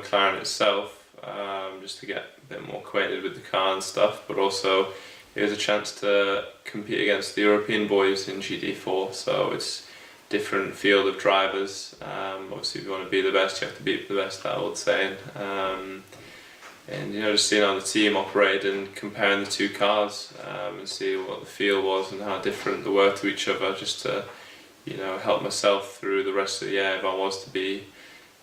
McLaren itself, just to get a bit more acquainted with the car and stuff, but also it was a chance to compete against the European boys in GT4, so it's a different field of drivers. Obviously if you want to be the best, you have to beat the best, that old saying. And you know, just seeing how the team operated and comparing the two cars, and see what the feel was and how different they were to each other, just to, you know, help myself through the rest of the year if I was to be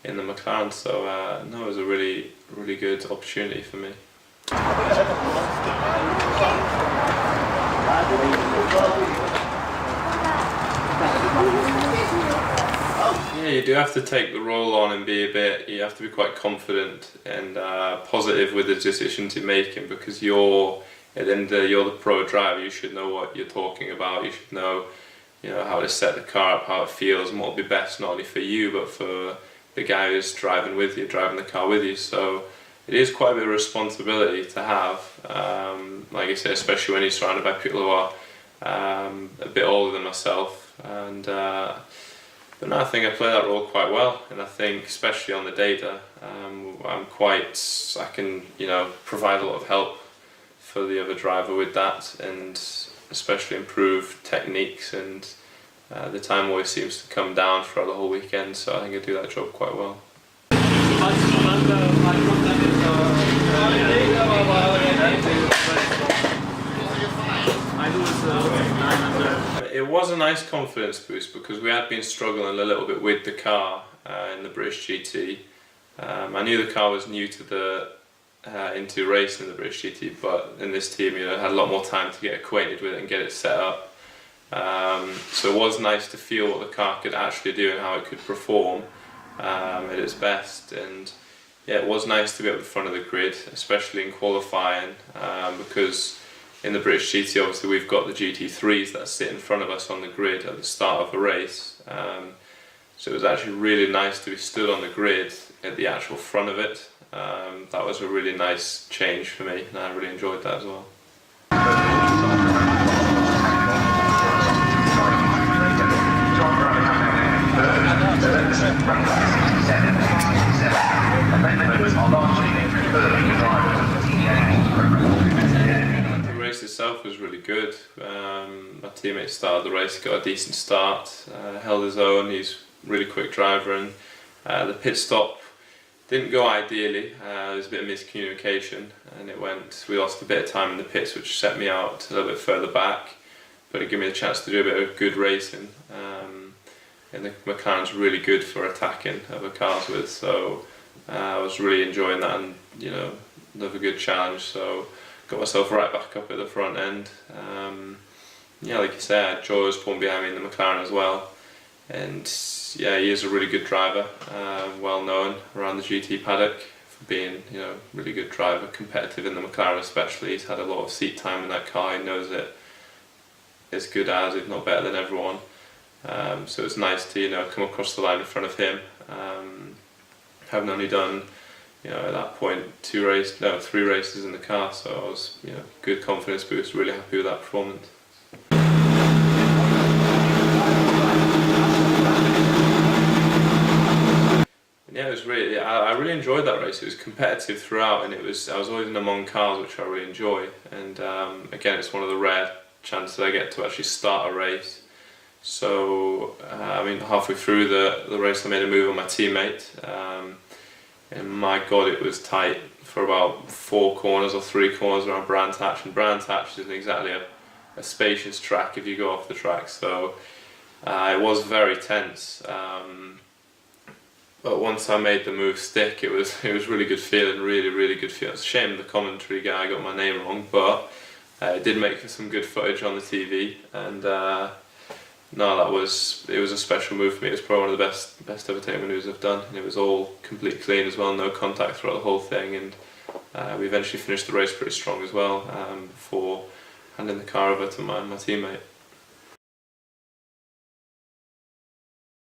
in the McLaren. So no, it was a really good opportunity for me. Yeah, you do have to take the role on and you have to be quite confident and positive with the decisions you're making, because at the end of the day, you're the pro driver. You should know what you're talking about. You should know, you know, how to set the car up, how it feels, and what will be best not only for you but for the guy who's driving with you, driving the car with you. So it is quite a bit of responsibility to have, like I say, especially when you're surrounded by people who are a bit older than myself. And but no, I think I play that role quite well, and I think especially on the data, I can, you know, provide a lot of help for the other driver with that, and especially improve techniques, and the time always seems to come down throughout the whole weekend, so I think I do that job quite well. It was a nice confidence boost because we had been struggling a little bit with the car in the British GT. I knew the car was new to into racing in the British GT, but in this team, you know, I had a lot more time to get acquainted with it and get it set up. So it was nice to feel what the car could actually do and how it could perform at its best. And yeah, it was nice to be at the front of the grid, especially in qualifying, because in the British GT, obviously we've got the GT3s that sit in front of us on the grid at the start of the race. So it was actually really nice to be stood on the grid at the actual front of it. That was a really nice change for me, and I really enjoyed that as well. The race itself was really good. My teammate started the race, got a decent start, held his own. He's a really quick driver, and the pit stop didn't go ideally. There was a bit of miscommunication, and we lost a bit of time in the pits, which set me out a little bit further back, but it gave me the chance to do a bit of good racing. And the McLaren's really good for attacking other cars with, so I was really enjoying that, and you know, another good challenge. So got myself right back up at the front end. Yeah, like you said, Joe was pulling behind me in the McLaren as well, and yeah, he is a really good driver, well known around the GT paddock for being, you know, really good driver, competitive in the McLaren especially. He's had a lot of seat time in that car. He knows it as good as, if not better than everyone. So it's nice to, you know, come across the line in front of him. Having only done, you know, at that point 3 races in the car, so I was, you know, good confidence boost, really happy with that performance. Yeah, it was really, I really enjoyed that race. It was competitive throughout, and I was always in among cars, which I really enjoy. And again, it's one of the rare chances I get to actually start a race. So I mean, halfway through the race, I made a move on my teammate, and my God, it was tight for about 4 corners or 3 corners around Brands Hatch, and Brands Hatch isn't exactly a spacious track if you go off the track. So it was very tense. But once I made the move stick, it was really good feeling, really good feeling. It's a shame the commentary guy got my name wrong, but it did make for some good footage on the TV, and no, it was a special move for me. It was probably one of the best overtaking maneuvers I've done, and it was all complete clean as well, no contact throughout the whole thing, and we eventually finished the race pretty strong as well, before handing the car over to my teammate.